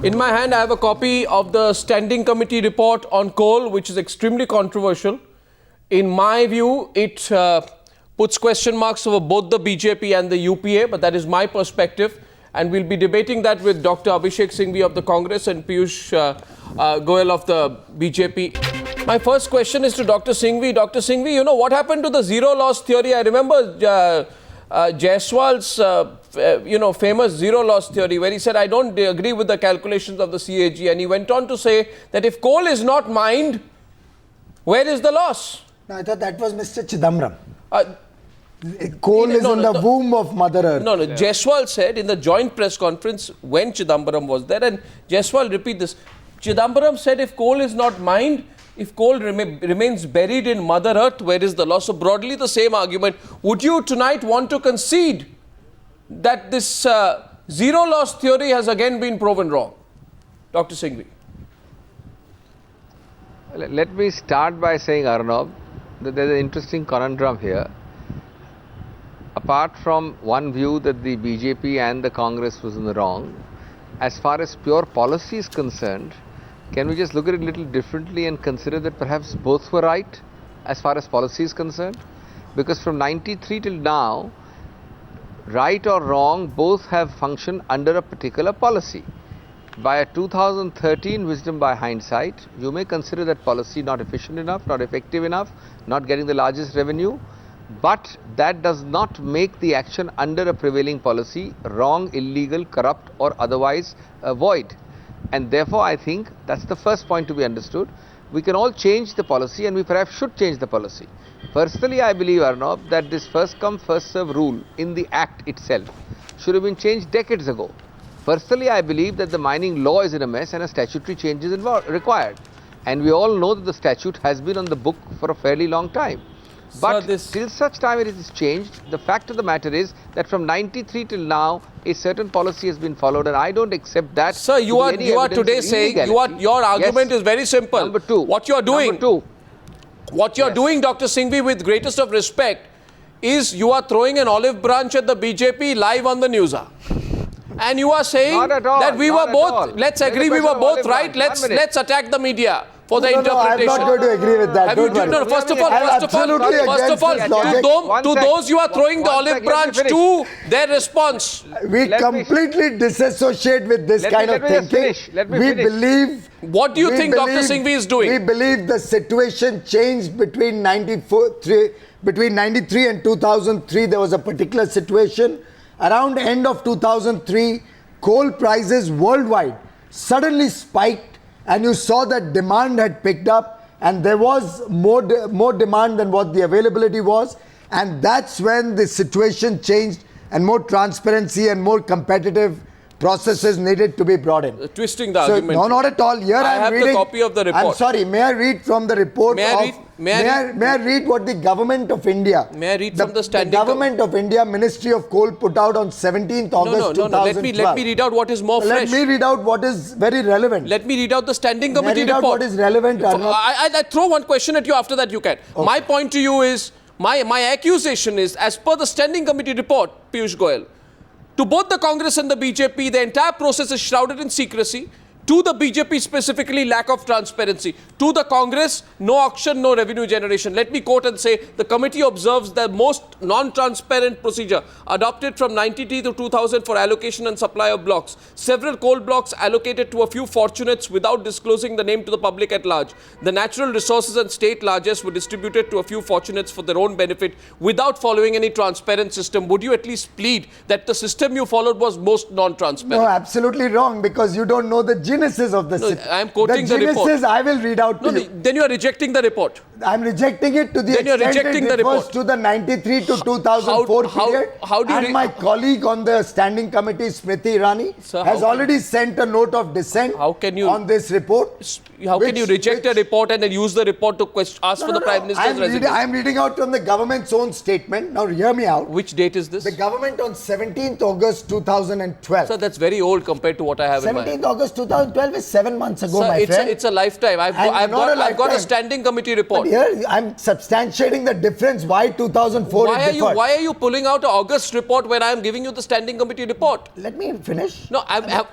In my hand, I have a copy of the Standing Committee report on coal, which is extremely controversial. In my view, it puts question marks over both the BJP and the UPA, but that is my perspective. And we'll be debating that with Dr. Abhishek Singhvi of the Congress and Piyush Goyal of the BJP. My first question is to Dr. Singhvi. Dr. Singhvi, you know, what happened to the zero loss theory? I remember Jaiswal's, famous zero loss theory, where he said, I don't agree with the calculations of the CAG. And he went on to say that if coal is not mined, where is the loss? No, I thought that was Mr. Chidambaram. Coal is in the womb of Mother Earth. No. Yeah. Jaiswal said in the joint press conference when Chidambaram was there, and Jaiswal repeat this, Chidambaram said if coal is not mined, if coal remains buried in Mother Earth, where is the loss? So broadly the same argument. Would you tonight want to concede that this zero loss theory has again been proven wrong? Dr. Singhvi. Let me start by saying, Arnab, that there is an interesting conundrum here. Apart from one view that the BJP and the Congress was in the wrong, as far as pure policy is concerned, can we just look at it a little differently and consider that perhaps both were right as far as policy is concerned? Because from 93 till now, right or wrong, both have functioned under a particular policy. By a 2013 wisdom by hindsight, you may consider that policy not efficient enough, not effective enough, not getting the largest revenue, but that does not make the action under a prevailing policy wrong, illegal, corrupt or otherwise void. And therefore, I think that's the first point to be understood. We can all change the policy and we perhaps should change the policy. Personally, I believe, Arnab, that this first come, first serve rule in the Act itself should have been changed decades ago. Personally, I believe that the mining law is in a mess and a statutory change is required. And we all know that the statute has been on the book for a fairly long time. But till such time it is changed, the fact of the matter is that from 93 till now, a certain policy has been followed, and I don't accept that. Sir, you are today saying your argument is very simple. Number two. What you are doing, doing, Dr. Singhvi, with greatest of respect, is you are throwing an olive branch at the BJP live on the Newshour. And you are saying that we were both, let's agree we were both right, let's attack the media for the interpretation. No, I'm not going to agree with that. First of all, to those you are throwing the olive branch to their response. We completely disassociate with this kind of thinking. We believe... What do you think Dr. Singhvi is doing? We believe the situation changed between 93 and 2003. There was a particular situation. Around the end of 2003, coal prices worldwide suddenly spiked, and you saw that demand had picked up and there was more demand than what the availability was, and that's when the situation changed and more transparency and more competitive processes needed to be brought in. Twisting the argument. No, not at all. Here I have the copy of the report. I'm sorry, may I read from the report? May I read what the Government of India... May I read from the Standing... The Government of India Ministry of Coal put out on 17th August 2012. Let me read out what is more fresh. Let me read out what is very relevant. Let me read out the Standing Committee report. What is relevant. I throw one question at you, after that you can. Okay. My point to you is, my accusation is, as per the Standing Committee report, Piyush Goyal, to both the Congress and the BJP, the entire process is shrouded in secrecy. To the BJP specifically, lack of transparency. To the Congress, no auction, no revenue generation. Let me quote and say, the committee observes the most non-transparent procedure adopted from 1993 to 2000 for allocation and supply of blocks. Several coal blocks allocated to a few fortunates without disclosing the name to the public at large. The natural resources and state largesse were distributed to a few fortunates for their own benefit without following any transparent system. Would you at least plead that the system you followed was most non-transparent? No, absolutely wrong, because you don't know the genesis of the system. I am quoting the report. I will read out to you. Then you are rejecting the report. I'm rejecting it to the extent it refers to the 93 to 2004 period. And my colleague on the Standing Committee, Smriti Irani, has already sent a note of dissent on this report. How can you reject a report and then use the report to ask for the Prime Minister's resignation? I'm reading out from the government's own statement. Now hear me out. Which date is this? The government on 17th August 2012. Sir, that's very old compared to what I have in mind. 17th August 2012 is 7 months ago, my friend. It's a lifetime. I've got a Standing Committee report. here. I'm substantiating the difference. Why 2004 Why is different. why are you pulling out an August report when I am giving you the standing committee report? Let me finish. No,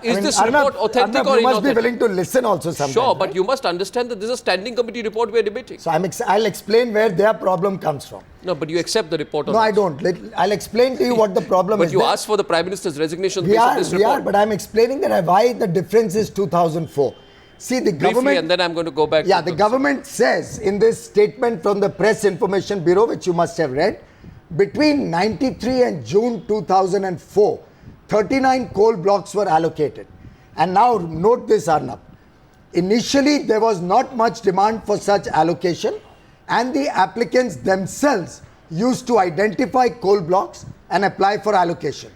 is this Arnab, report authentic Arnab, or you must be inauthentic? willing to listen also sometimes. Sure, but right? you must understand that this is a standing committee report we are debating. So I'll explain where their problem comes from. No, but you accept the report. No, I don't. I'll explain to you what the problem is. But you asked for the Prime Minister's resignation We based on are, this we report. are, but I'm explaining that why the difference is 2004. See, the Briefly, government... and then I'm going to go back. Yeah, to the government says in this statement from the Press Information Bureau, which you must have read, between 93 and June 2004, 39 coal blocks were allocated. And now note this, Arnab. Initially, there was not much demand for such allocation, and the applicants themselves used to identify coal blocks and apply for allocation.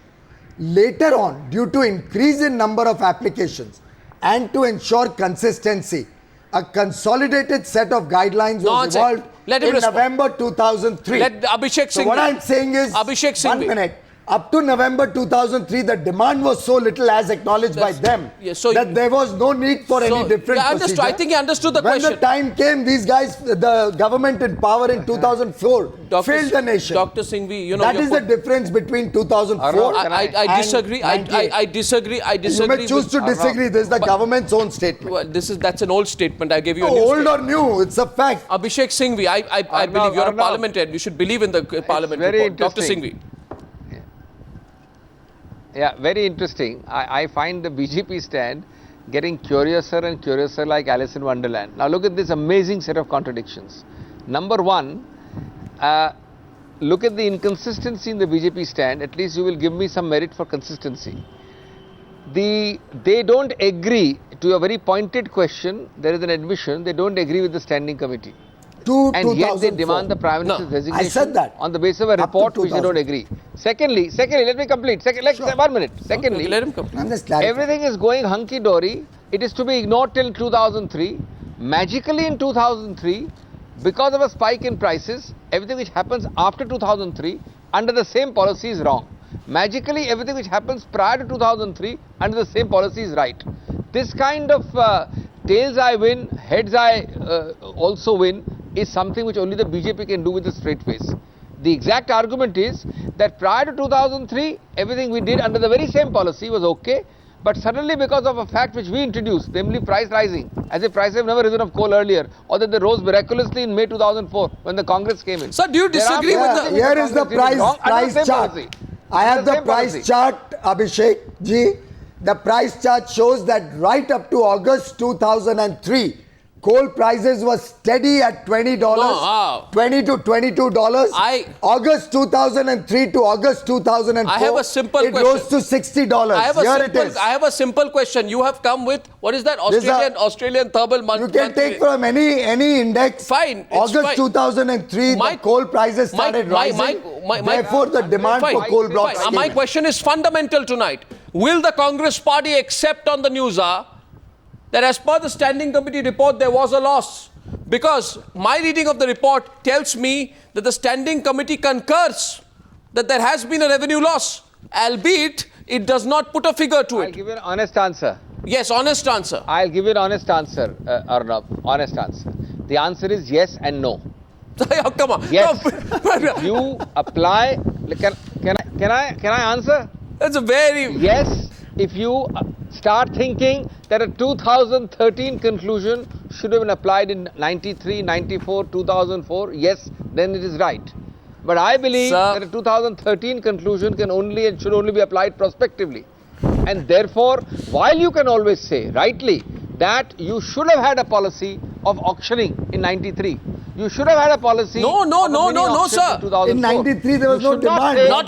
Later on, due to increase in number of applications and to ensure consistency, a consolidated set of guidelines was evolved in November 2003. Let Abhishek So Singhvi. what I'm saying is, Abhishek Singhvi. 1 minute, up to November 2003, the demand was so little as acknowledged by them that there was no need for any different procedure. I think he understood the question. When the time came, these guys, the government in power in 2004, failed the nation. Dr. Singhvi, you know... That is the difference between 2004 I disagree. I disagree. You may choose to disagree. This is the government's own statement. Well, that's an old statement. I gave you a new old statement. or new, it's a fact. Abhishek Singhvi, I believe you're a parliamentarian. You should believe in the parliament report. Dr. Singhvi. Yeah, very interesting. I find the BJP stand getting curiouser and curiouser like Alice in Wonderland. Now look at this amazing set of contradictions. Number one, look at the inconsistency in the BJP stand. At least you will give me some merit for consistency. They don't agree to a very pointed question. There is an admission. They don't agree with the standing committee. And yet they demand the Prime Minister's resignation. I said that. On the basis of a report which they don't agree. Secondly, let me complete. 1 minute. Secondly, let him complete. Everything is going hunky-dory. It is to be ignored till 2003. Magically in 2003, because of a spike in prices, everything which happens after 2003 under the same policy is wrong. Magically, everything which happens prior to 2003 under the same policy is right. This kind of tails I win, heads I also win is something which only the BJP can do with a straight face. The exact argument is that prior to 2003, everything we did under the very same policy was okay, but suddenly because of a fact which we introduced, namely price rising, as if prices have never risen of coal earlier, or that they rose miraculously in May 2004 when the Congress came in. Sir, do you disagree with the... Here is the price chart. I have the price chart, Abhishek ji. The price chart shows that right up to August 2003, coal prices were steady at $20, $20 to $22. August 2003 to August 2004, I have a simple it question. rose to $60. I have a simple question. You have come with, what is that, Australian thermal month? You can take from any index. Fine. August 2003, the coal prices started rising. Therefore, the demand for coal blocks came My in. question is fundamental tonight. Will the Congress party accept on the Newshour that as per the standing committee report, there was a loss? Because my reading of the report tells me that the standing committee concurs that there has been a revenue loss, albeit it does not put a figure to it. I'll give you an honest answer. Yes, honest answer. I'll give you an honest answer, Arnab. Honest answer. The answer is yes and no. Come on. Yes. You apply. Can I answer? That's a very... Yes, if you start thinking that a 2013 conclusion should have been applied in 93, 94, 2004, yes, then it is right. But I believe that a 2013 conclusion can only and should only be applied prospectively. And therefore, while you can always say, rightly, that you should have had a policy of auctioning in 93. You should have had a policy. No, sir. In 93, there was no demand. Not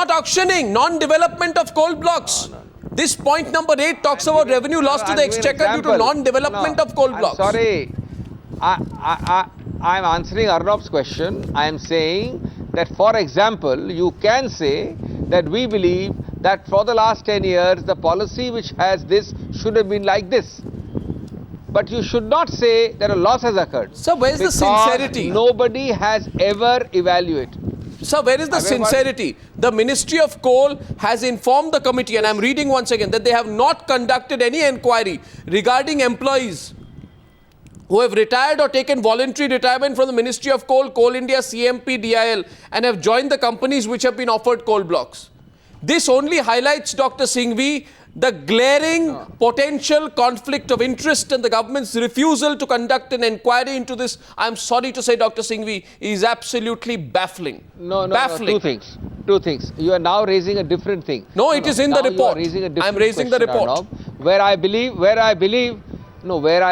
auctioning. Non-development of coal blocks. No. This point number 8 talks about revenue loss to the exchequer due to non-development of coal blocks. Sorry. I'm answering Arnab's question. I am saying that, for example, you can say that we believe that for the last 10 years, the policy which has this should have been like this. But you should not say that a loss has occurred. Sir, where is the sincerity? Nobody has ever evaluated. Sir, where is the sincerity? The Ministry of Coal has informed the committee, and I'm reading once again, that they have not conducted any inquiry regarding employees. who have retired or taken voluntary retirement from the Ministry of Coal, Coal India, CMP, DIL, and have joined the companies which have been offered coal blocks. This only highlights, Dr. Singhvi, the glaring potential conflict of interest and the government's refusal to conduct an inquiry into this. I'm sorry to say, Dr. Singhvi, is absolutely baffling. Baffling. Two things. You are now raising a different thing. No, it is in the report. I'm raising the report. Arnab, where I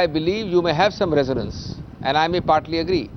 believe you may have some resonance, and I may partly agree.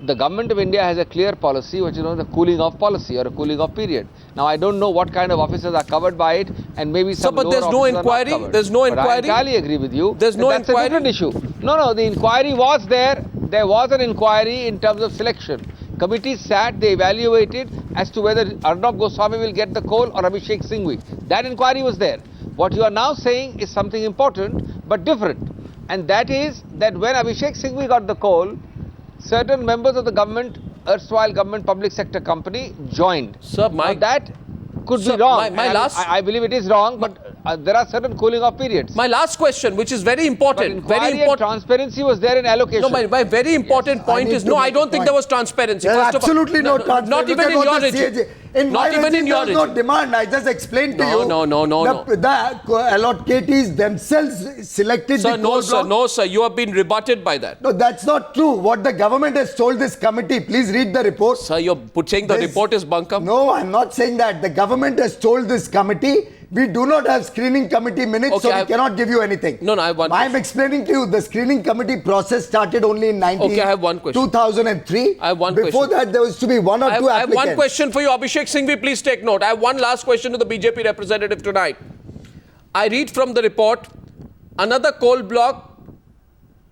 The government of India has a clear policy, which is known as the cooling off policy or a cooling off period. Now, I don't know what kind of officers are covered by it, and maybe some but there's no inquiry. There's no inquiry. But I entirely agree with you. There's no that's inquiry. a different issue. No, the inquiry was there. There was an inquiry in terms of selection. Committees sat, they evaluated as to whether Arnab Goswami will get the coal or Abhishek Singhvi. That inquiry was there. What you are now saying is something important but different. And that is that when Abhishek Singhvi got the coal, certain members of the government, erstwhile government public sector company, joined. Sir, now that could be wrong. I believe it is wrong, but there are certain cooling off periods. My last question, which is very important. Very important. Transparency was there in allocation. No, my very important point is, no, I don't think there was transparency. There's absolutely no transparency. Not even in your regime. Not even in your regime. There was no demand. I just explained to you. No. The allocatees themselves selected the coal block. No, sir. You have been rebutted by that. No, that's not true. What the government has told this committee, please read the report. Sir, you're saying the report is bunkum? No, I'm not saying that. The government has told this committee, we do not have screening committee minutes, so we cannot give you anything. No, I have one question. I'm explaining to you, the screening committee process started only in 2003. I have one Before question. that, there was to be one or two applicants. I have one question for you, Abhishek Singhvi. Please take note. I have one last question to the BJP representative tonight. I read from the report, another coal block,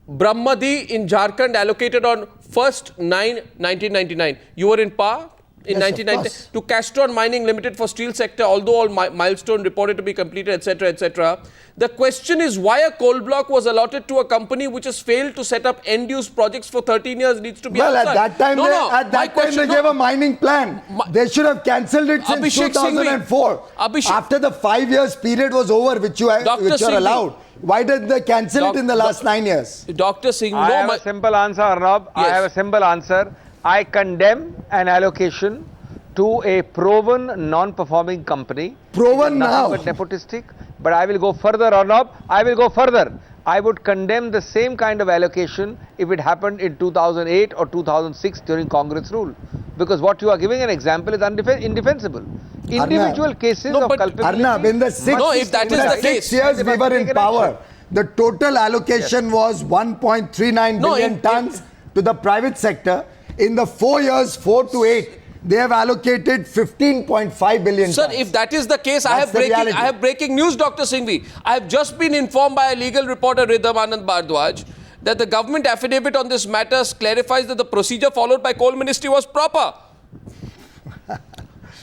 Brahmadi in Jharkhand, allocated on 1st 9/1999. You were in power in 1990 to Castron Mining Limited for steel sector, although all milestone reported to be completed, etc., etc. The question is why a coal block was allotted to a company which has failed to set up end-use projects for 13 years needs to be answered. At that time, they gave a mining plan. They should have cancelled it since 2004. After the 5 years period was over, which you are allowed. Why did they cancel it in the last 9 years? Dr. Singh, I have a simple answer, Arnab. Yes. I have a simple answer. I condemn an allocation to a proven non-performing company. Proven now. But nepotistic. But I will go further, Arnab. I will go further. I would condemn the same kind of allocation if it happened in 2008 or 2006 during Congress rule. Because what you are giving an example is indefensible. Individual cases of culpability. Arnab, in the 6 years we were in power, the total allocation was 1.39 billion tons to the private sector. In the 4 years, 4 to 8, they have allocated 15.5 billion Sir, tons. if that is the case, I have breaking news, Dr. Singhvi. I have just been informed by a legal reporter, Ridham Anand Bhardwaj, that the government affidavit on this matter clarifies that the procedure followed by Coal Ministry was proper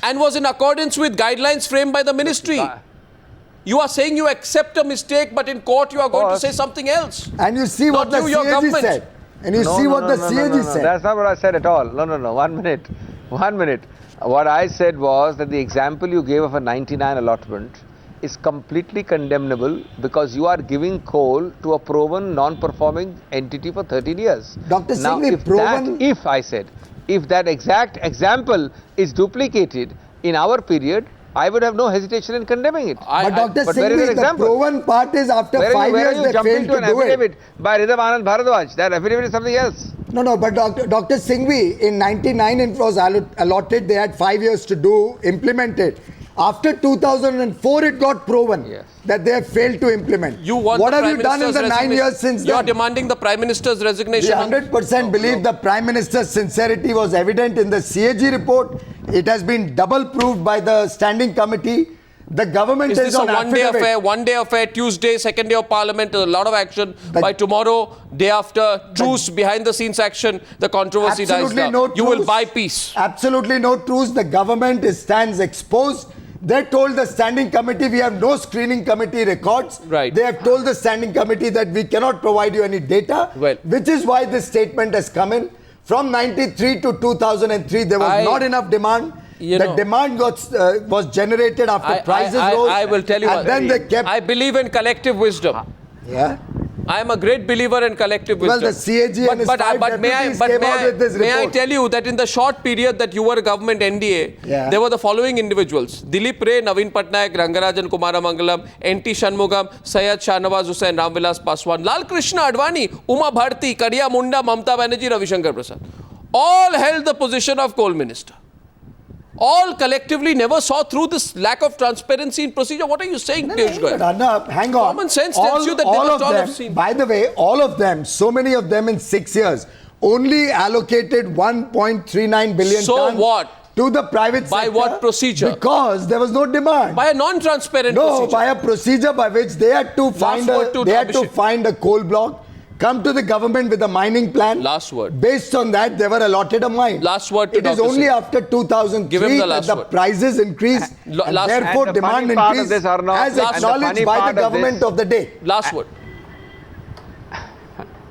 and was in accordance with guidelines framed by the ministry. You are saying you accept a mistake, but in court you are going to say something else. And you see what the CAG said. And you see what the CAG said. That's not what I said at all. No. 1 minute. 1 minute. What I said was that the example you gave of a 99 allotment is completely condemnable because you are giving coal to a proven non-performing entity for 13 years. Dr. Singhvi, proven... If that exact example is duplicated in our period, I would have no hesitation in condemning it. But Dr. Singhvi, the proven part is after 5 years they failed to do it. By Ridham Anand Bhardwaj. That affidavit is something else. No, but Dr. Singhvi, in 99 it was allotted, they had 5 years to implement it. After 2004, it got proven that they have failed to implement. What have you done in the 9 years since then? You are demanding the Prime Minister's resignation. We 100% believe the Prime Minister's sincerity was evident in the CAG report. It has been double proved by the standing committee. The government is this a one-day affair, Tuesday, second day of Parliament, a lot of action. By tomorrow, day after, truce, behind-the-scenes action, the controversy dies down. You will buy peace. Absolutely no truce. The government stands exposed. They told the standing committee we have no screening committee records. Right. They have told the standing committee that we cannot provide you any data, which is why this statement has come in. From 93 to 2003, there was not enough demand. The demand was generated after prices rose. I will tell you and then they kept... I believe in collective wisdom. Yeah. I am a great believer in collective Well, wisdom. the CAG and his five deputies came out with this may I report. tell you that in the short period that you were a government NDA, Yeah. there were the following individuals: Dilip Ray, Naveen Patnaik, Rangarajan Kumaramangalam, N.T. Shanmugam, Syed Shahnawaz Hussain, Ramvilas Paswan, Lal Krishna Advani, Uma Bharti, Kadiya Munda, Mamta Banerjee, Ravi Shankar Prasad. All held the position of coal minister. All collectively never saw through this lack of transparency in procedure. What are you saying, Piyush Goyal? Arnab, hang on. Common sense tells you that they must all have seen. By the way, all of them, so many of them in 6 years, only allocated 1.39 billion So tons what? to the private By sector. what procedure? Because there was no demand. By a non-transparent No, procedure. by a procedure by which they had to find word to Abhishek. find a coal block, come to the government with a mining plan. Last word. Based on that, they were allotted a mine. Last word to It is Dr. only Singh. after 2003 Give him the that last the word. prices increased and last- therefore And the demand funny part of increased this, Arnav, as and the acknowledged funny by part the of government this- of the day. Last word.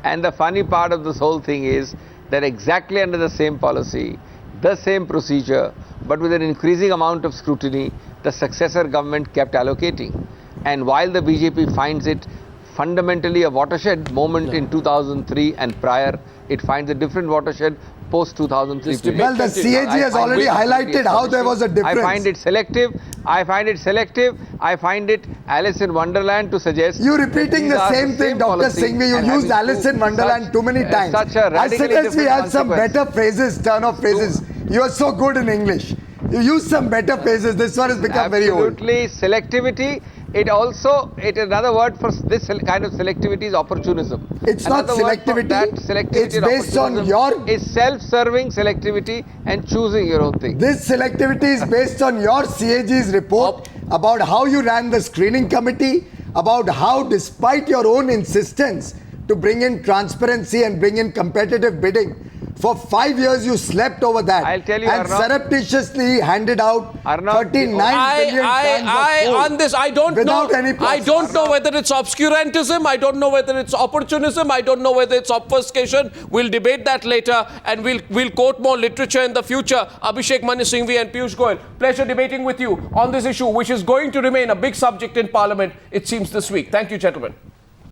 And the funny part of this whole thing is that exactly under the same policy, the same procedure, but with an increasing amount of scrutiny, the successor government kept allocating. And while the BJP finds it fundamentally a watershed moment in 2003 and prior, it finds a different watershed post 2003. debate Well, the CAG has already highlighted how there was a difference. I find it selective. I find it Alice in Wonderland to suggest. You repeating that the these are same thing, Dr. policy Singhvi. You and used having Alice in two Wonderland such- too many times. Such a As radically soon as we different had some consequence. better phrases, turn of phrases. You are so good in English. You use some better phrases. This one has become very old. Absolutely, selectivity. It another word for this kind of selectivity is opportunism. It's not Another word for selectivity. that selectivity It's and based on opportunism your- is self-serving selectivity and choosing your own thing. This selectivity is based on your CAG's report about how you ran the screening committee, about how despite your own insistence to bring in transparency and bring in competitive bidding, for 5 years you slept over that. I'll tell you, and Arnav, surreptitiously handed out Arnav, 39 billion tons of coal On this, I don't know. without any I process. don't know whether it's obscurantism. I don't know whether it's opportunism. I don't know whether it's obfuscation. We'll debate that later, and we'll quote more literature in the future. Abhishek Manu Singhvi and Piyush Goyal, pleasure debating with you on this issue, which is going to remain a big subject in Parliament, it seems, this week. Thank you, gentlemen.